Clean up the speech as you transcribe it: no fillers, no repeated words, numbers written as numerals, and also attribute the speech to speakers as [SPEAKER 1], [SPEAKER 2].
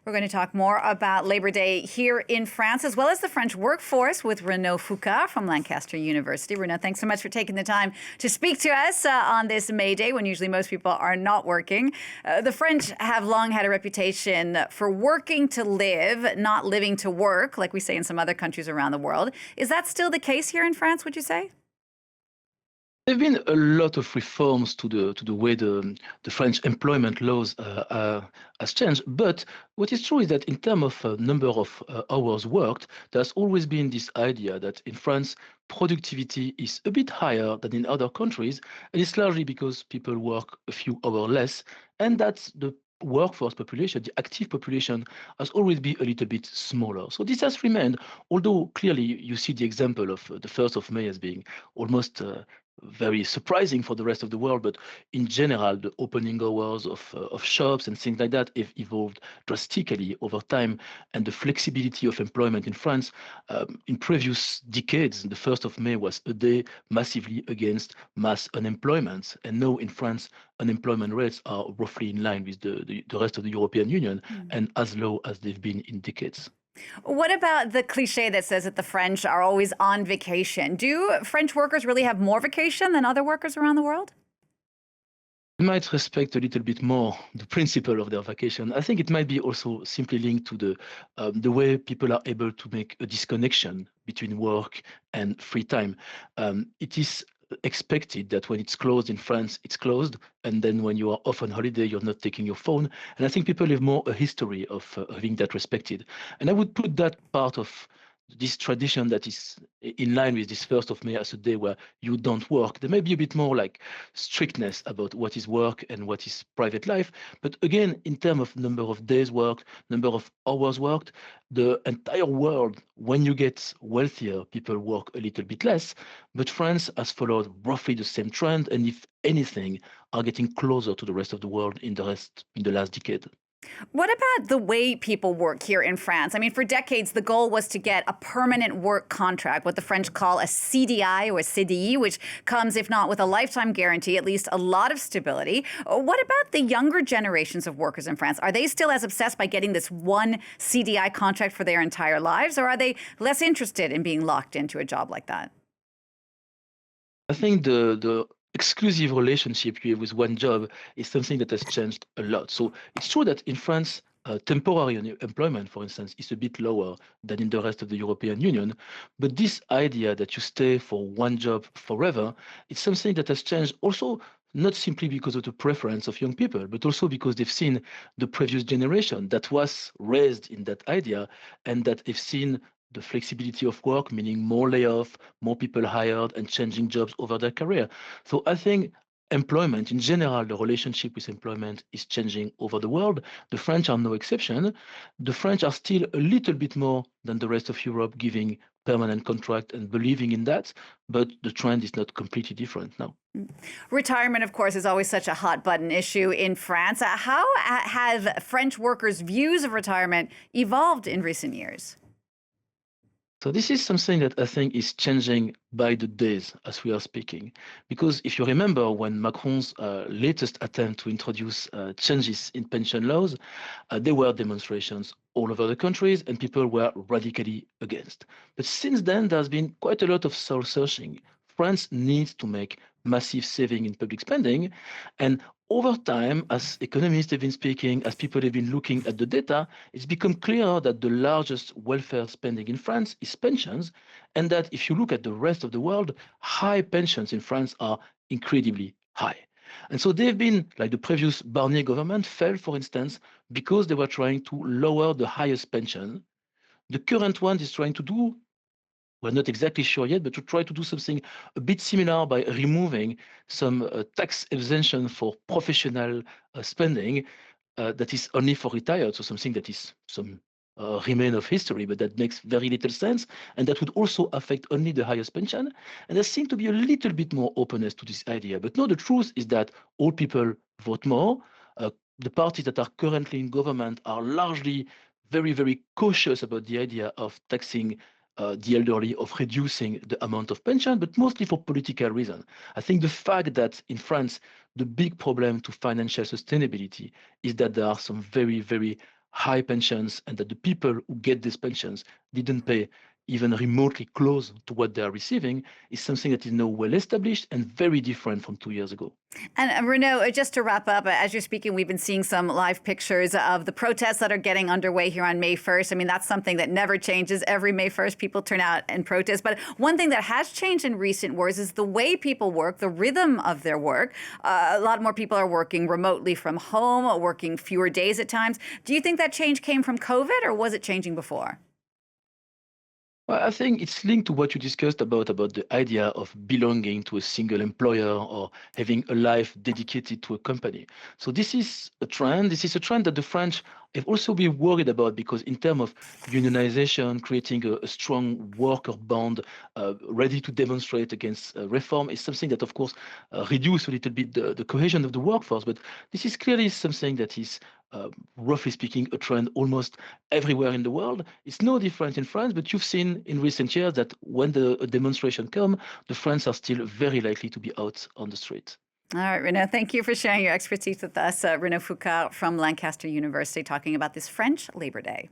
[SPEAKER 1] We're going to talk more about Labor Day here in France, as well as the French workforce, with Renaud Foucart from Lancaster University. Renaud, thanks so much for taking the time to speak to us on this May Day, when usually most people are not working. The French have long had a reputation for working to live, not living to work, like we say in some other countries around the world. Is that still the case here in France, would you say?
[SPEAKER 2] There have been a lot of reforms to the way the French employment laws has changed. But what is true is that in terms of number of hours worked, there's always been this idea that in France, productivity is a bit higher than in other countries. And it's largely because people work a few hours less. And that's the workforce population, the active population, has always been a little bit smaller. So this has remained, although clearly you see the example of the 1st of May as being almost very surprising for the rest of the world, but in general, the opening hours of shops and things like that have evolved drastically over time. And the flexibility of employment in France, in previous decades, the 1st of May was a day massively against mass unemployment. And now in France, unemployment rates are roughly in line with the rest of the European Union and as low as they've been in decades.
[SPEAKER 1] What about the cliche that says that the French are always on vacation? Do French workers really have more vacation than other workers around the world?
[SPEAKER 2] We might respect a little bit more the principle of their vacation. I think it might be also simply linked to the way people are able to make a disconnection between work and free time. It is expected that when it's closed in France, it's closed, and then when you are off on holiday, you're not taking your phone. And I think people have more a history of having that respected. And I would put that part of this tradition that is in line with this 1st of May as a day where you don't work. There may be a bit more like strictness about what is work and what is private life. But again, in terms of number of days worked, number of hours worked, the entire world, when you get wealthier, people work a little bit less. But France has followed roughly the same trend, and if anything, are getting closer to the rest of the world in the last decade.
[SPEAKER 1] What about the way people work here in France? I mean, for decades, the goal was to get a permanent work contract, what the French call a CDI or a CDI, which comes, if not with a lifetime guarantee, at least a lot of stability. What about the younger generations of workers in France? Are they still as obsessed by getting this one CDI contract for their entire lives, or are they less interested in being locked into a job like that?
[SPEAKER 2] I think the exclusive relationship you have with one job is something that has changed a lot. So it's true that in France, temporary employment, for instance, is a bit lower than in the rest of the European Union. But this idea that you stay for one job forever, it's something that has changed also not simply because of the preference of young people, but also because they've seen the previous generation that was raised in that idea and that they've seen the flexibility of work, meaning more layoff, more people hired and changing jobs over their career. So I think employment in general, the relationship with employment is changing over the world. The French are no exception. The French are still a little bit more than the rest of Europe giving permanent contract and believing in that, but the trend is not completely different now.
[SPEAKER 1] Retirement, of course, is always such a hot button issue in France. How have French workers' views of retirement evolved in recent years?
[SPEAKER 2] So this is something that I think is changing by the days as we are speaking. Because if you remember when Macron's latest attempt to introduce changes in pension laws, there were demonstrations all over the countries and people were radically against. But since then, there's been quite a lot of soul searching. France needs to make massive saving in public spending. And over time, as economists have been speaking, as people have been looking at the data, it's become clear that the largest welfare spending in France is pensions, and that if you look at the rest of the world, high pensions in France are incredibly high. And so they've been, like the previous Barnier government fell, for instance, because they were trying to lower the highest pension. The current one is trying to do, we're not exactly sure yet, but to try to do something a bit similar by removing some tax exemption for professional spending that is only for retired, so something that is some remain of history, but that makes very little sense, and that would also affect only the highest pension. And there seems to be a little bit more openness to this idea. But no, the truth is that old people vote more. The parties that are currently in government are largely very, very cautious about the idea of taxing the elderly, of reducing the amount of pension, but mostly for political reasons. I think the fact that in France, the big problem to financial sustainability is that there are some very, very high pensions and that the people who get these pensions didn't pay even remotely close to what they are receiving is something that is now well established and very different from 2 years ago.
[SPEAKER 1] And Renaud, just to wrap up, as you're speaking, we've been seeing some live pictures of the protests that are getting underway here on May 1st. I mean, that's something that never changes. Every May 1st, people turn out and protest. But one thing that has changed in recent years is the way people work, the rhythm of their work. A lot more people are working remotely from home, working fewer days at times. Do you think that change came from COVID, or was it changing before?
[SPEAKER 2] Well, I think it's linked to what you discussed about the idea of belonging to a single employer or having a life dedicated to a company. So this is a trend. This is a trend that the French have also been worried about because in terms of unionization, creating a strong worker bond ready to demonstrate against reform is something that, of course, reduce a little bit the cohesion of the workforce. But this is clearly something that is roughly speaking, a trend almost everywhere in the world. It's no different in France, but you've seen in recent years that when the demonstration come, the French are still very likely to be out on the street.
[SPEAKER 1] All right, Renaud, thank you for sharing your expertise with us. Renaud Foucart from Lancaster University talking about this French Labor Day.